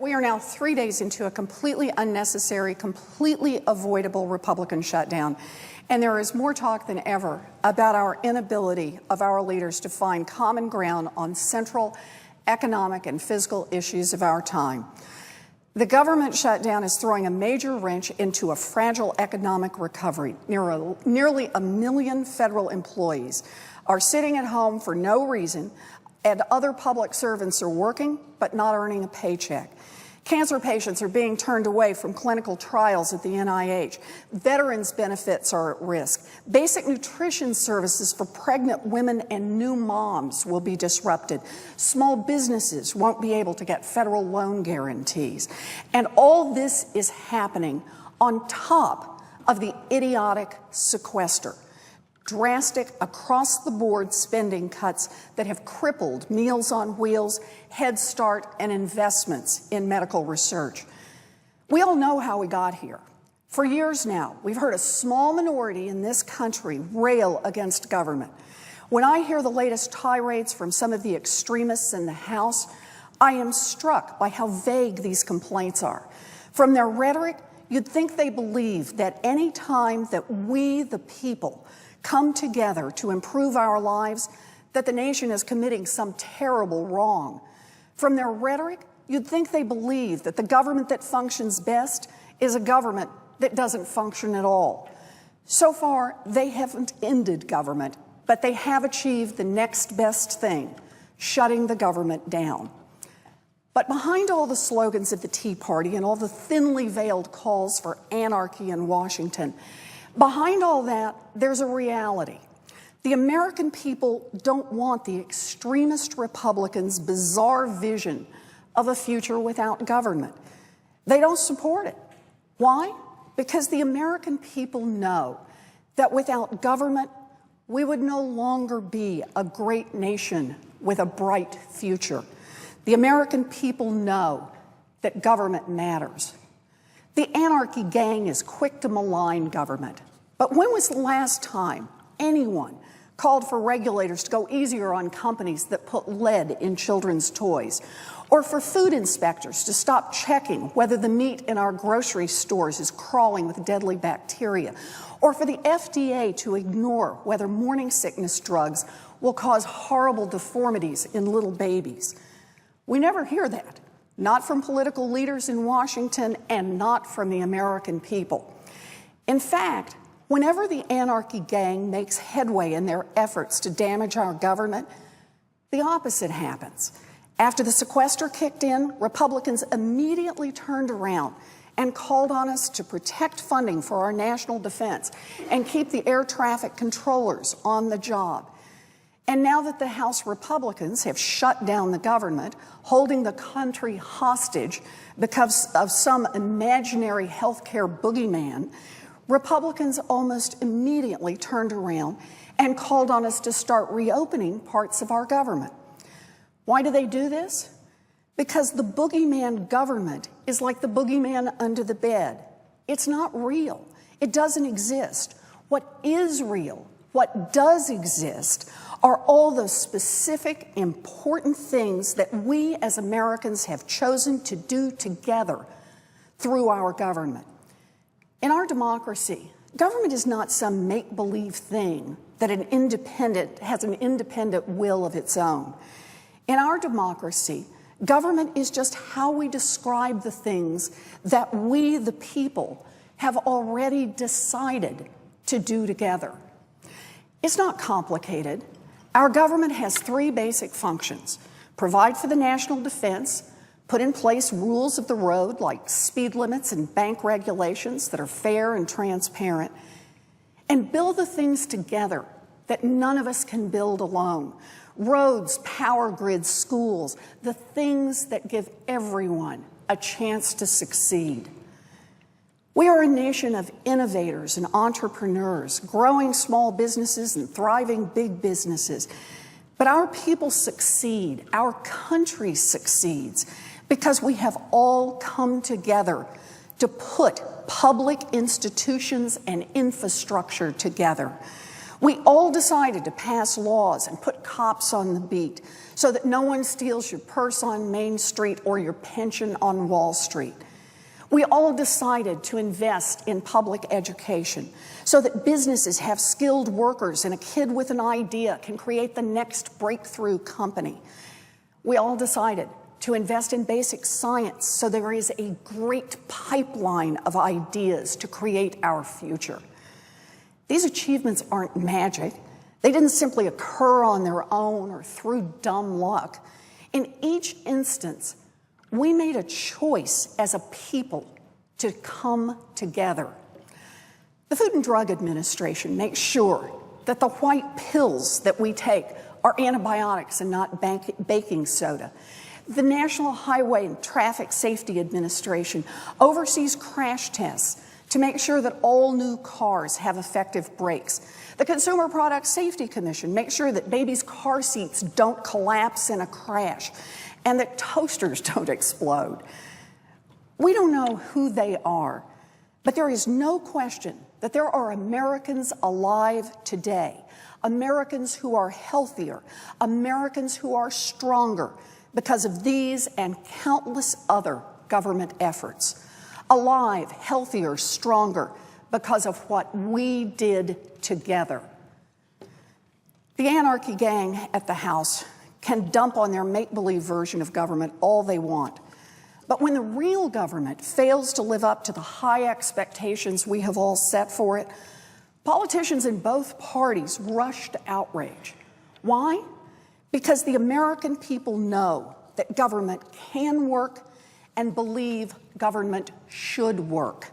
we are now 3 days into a completely unnecessary, completely avoidable Republican shutdown. And there is more talk than ever about our inability of our leaders to find common ground on central economic and fiscal issues of our time. The government shutdown is throwing a major wrench into a fragile economic recovery. Nearly 1 million federal employees are sitting at home for no reason, and other public servants are working but not earning a paycheck. Cancer patients are being turned away from clinical trials at the NIH. Veterans' benefits are at risk. Basic nutrition services for pregnant women and new moms will be disrupted. Small businesses won't be able to get federal loan guarantees. And all this is happening on top of the idiotic sequester. Drastic, across-the-board spending cuts that have crippled Meals on Wheels, Head Start, and investments in medical research. We all know how we got here. For years now, we've heard a small minority in this country rail against government. When I hear the latest tirades from some of the extremists in the House, I am struck by how vague these complaints are. From their rhetoric, you'd think they believe that any time that we, the people, come together to improve our lives, that the nation is committing some terrible wrong. From their rhetoric, you'd think they believe that the government that functions best is a government that doesn't function at all. So far, they haven't ended government, but they have achieved the next best thing, shutting the government down. But behind all the slogans of the Tea Party and all the thinly veiled calls for anarchy in Washington, behind all that, there's a reality. The American people don't want the extremist Republicans' bizarre vision of a future without government. They don't support it. Why? Because the American people know that without government, we would no longer be a great nation with a bright future. The American people know that government matters. The anarchy gang is quick to malign government. But when was the last time anyone called for regulators to go easier on companies that put lead in children's toys? Or for food inspectors to stop checking whether the meat in our grocery stores is crawling with deadly bacteria? Or for the FDA to ignore whether morning sickness drugs will cause horrible deformities in little babies? We never hear that. Not from political leaders in Washington and not from the American people. In fact, whenever the anarchy gang makes headway in their efforts to damage our government, the opposite happens. After the sequester kicked in, Republicans immediately turned around and called on us to protect funding for our national defense and keep the air traffic controllers on the job. And now that the House Republicans have shut down the government, holding the country hostage because of some imaginary healthcare boogeyman, Republicans almost immediately turned around and called on us to start reopening parts of our government. Why do they do this? Because the boogeyman government is like the boogeyman under the bed. It's not real. It doesn't exist. What is real, what does exist, are all those specific, important things that we as Americans have chosen to do together through our government. In our democracy, government is not some make-believe thing that has an independent will of its own. In our democracy, government is just how we describe the things that we, the people, have already decided to do together. It's not complicated. Our government has 3 basic functions: provide for the national defense, put in place rules of the road like speed limits and bank regulations that are fair and transparent, and build the things together that none of us can build alone. Roads, power grids, schools, the things that give everyone a chance to succeed. We are a nation of innovators and entrepreneurs, growing small businesses and thriving big businesses. But our people succeed, our country succeeds, because we have all come together to put public institutions and infrastructure together. We all decided to pass laws and put cops on the beat so that no one steals your purse on Main Street or your pension on Wall Street. We all decided to invest in public education so that businesses have skilled workers and a kid with an idea can create the next breakthrough company. We all decided to invest in basic science so there is a great pipeline of ideas to create our future. These achievements aren't magic. They didn't simply occur on their own or through dumb luck. In each instance, we made a choice as a people to come together. The Food and Drug Administration makes sure that the white pills that we take are antibiotics and not baking soda. The National Highway and Traffic Safety Administration oversees crash tests to make sure that all new cars have effective brakes. The Consumer Product Safety Commission makes sure that babies' car seats don't collapse in a crash and that toasters don't explode. We don't know who they are, but there is no question that there are Americans alive today, Americans who are healthier, Americans who are stronger because of these and countless other government efforts. Alive, healthier, stronger because of what we did together. The anarchy gang at the House can dump on their make-believe version of government all they want. But when the real government fails to live up to the high expectations we have all set for it, politicians in both parties rush to outrage. Why? Because the American people know that government can work and believe government should work.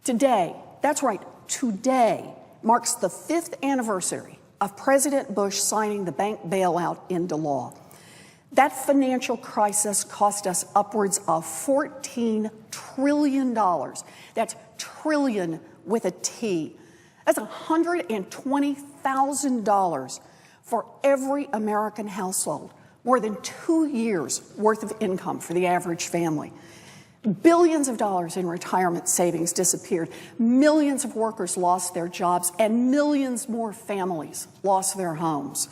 Today, that's right, today marks the 5th anniversary of President Bush signing the bank bailout into law. That financial crisis cost us upwards of $14 trillion. That's trillion with a T. That's $120,000 for every American household, more than 2 years' worth of income for the average family. Billions of dollars in retirement savings disappeared. Millions of workers lost their jobs, and millions more families lost their homes.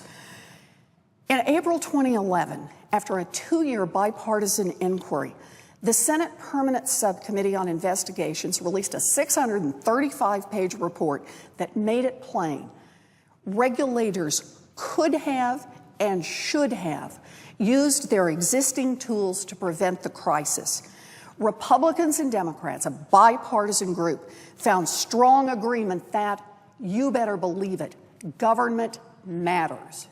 In April 2011, after a 2-year bipartisan inquiry, the Senate Permanent Subcommittee on Investigations released a 635-page report that made it plain regulators could have and should have used their existing tools to prevent the crisis. Republicans and Democrats, a bipartisan group, found strong agreement that, you better believe it, government matters.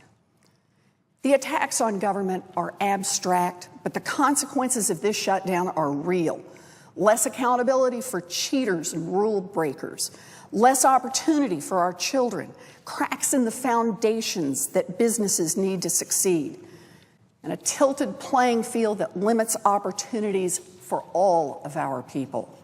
The attacks on government are abstract, but the consequences of this shutdown are real. Less accountability for cheaters and rule breakers, less opportunity for our children, cracks in the foundations that businesses need to succeed, and a tilted playing field that limits opportunities for all of our people.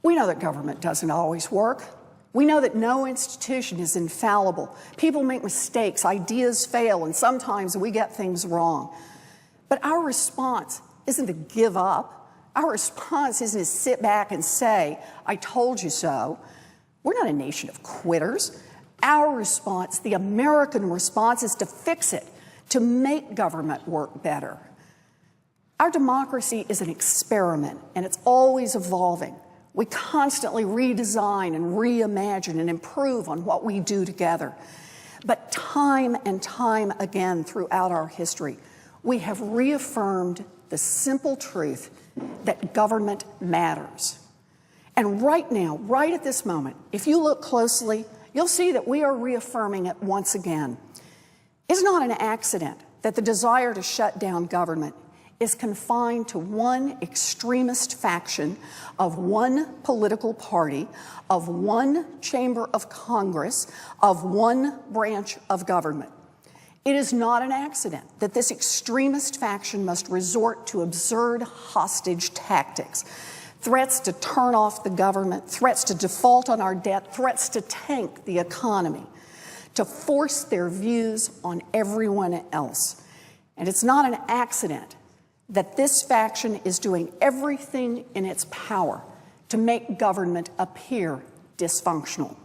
We know that government doesn't always work. We know that no institution is infallible. People make mistakes, ideas fail, and sometimes we get things wrong. But our response isn't to give up. Our response isn't to sit back and say, I told you so. We're not a nation of quitters. Our response, the American response, is to fix it, to make government work better. Our democracy is an experiment, and it's always evolving. We constantly redesign and reimagine and improve on what we do together. But time and time again throughout our history, we have reaffirmed the simple truth that government matters. And right now, right at this moment, if you look closely, you'll see that we are reaffirming it once again. It's not an accident that the desire to shut down government is confined to one extremist faction of one political party, of one chamber of Congress, of one branch of government. It is not an accident that this extremist faction must resort to absurd hostage tactics, threats to turn off the government, threats to default on our debt, threats to tank the economy, to force their views on everyone else. And it's not an accident that this faction is doing everything in its power to make government appear dysfunctional.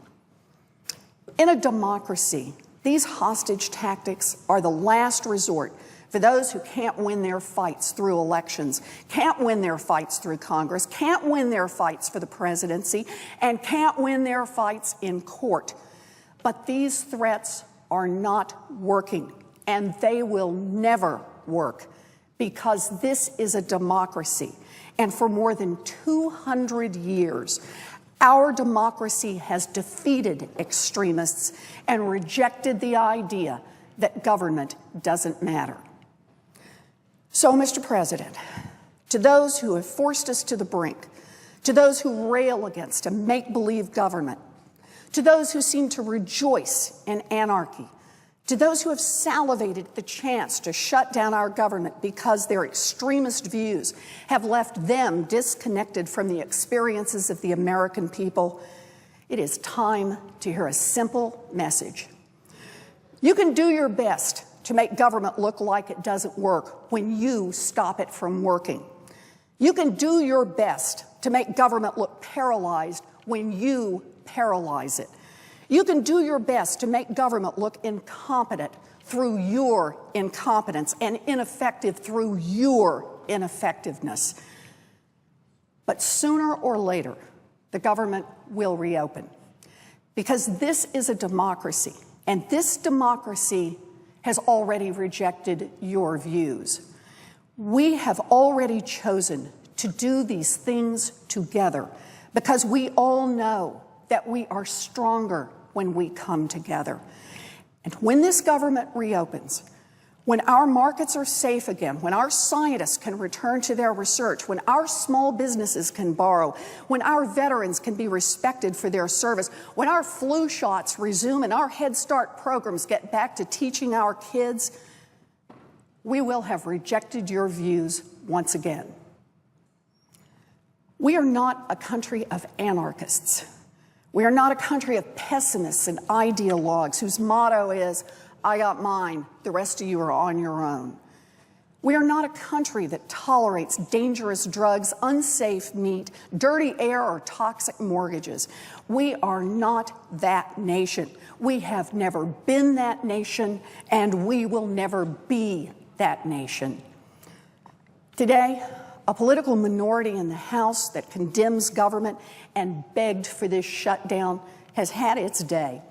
In a democracy, These hostage tactics are the last resort for those who can't win their fights through elections, can't win their fights through Congress, can't win their fights for the presidency, and can't win their fights in court. But these threats are not working, and they will never work, because this is a democracy. And for more than 200 years, our democracy has defeated extremists and rejected the idea that government doesn't matter. So, Mr. President, to those who have forced us to the brink, to those who rail against a make-believe government, to those who seem to rejoice in anarchy, to those who have salivated at the chance to shut down our government because their extremist views have left them disconnected from the experiences of the American people, it is time to hear a simple message. You can do your best to make government look like it doesn't work when you stop it from working. You can do your best to make government look paralyzed when you paralyze it. You can do your best to make government look incompetent through your incompetence and ineffective through your ineffectiveness. But sooner or later, the government will reopen, because this is a democracy, and this democracy has already rejected your views. We have already chosen to do these things together because we all know that we are stronger when we come together. And when this government reopens, when our markets are safe again, when our scientists can return to their research, when our small businesses can borrow, when our veterans can be respected for their service, when our flu shots resume and our Head Start programs get back to teaching our kids, we will have rejected your views once again. We are not a country of anarchists. We are not a country of pessimists and ideologues whose motto is, I got mine, the rest of you are on your own. We are not a country that tolerates dangerous drugs, unsafe meat, dirty air, or toxic mortgages. We are not that nation. We have never been that nation, and we will never be that nation. Today, a political minority in the House that condemns government and begged for this shutdown has had its day.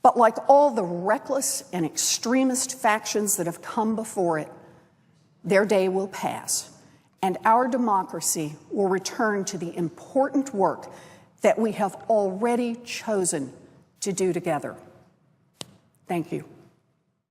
But like all the reckless and extremist factions that have come before it, their day will pass, and our democracy will return to the important work that we have already chosen to do together. Thank you.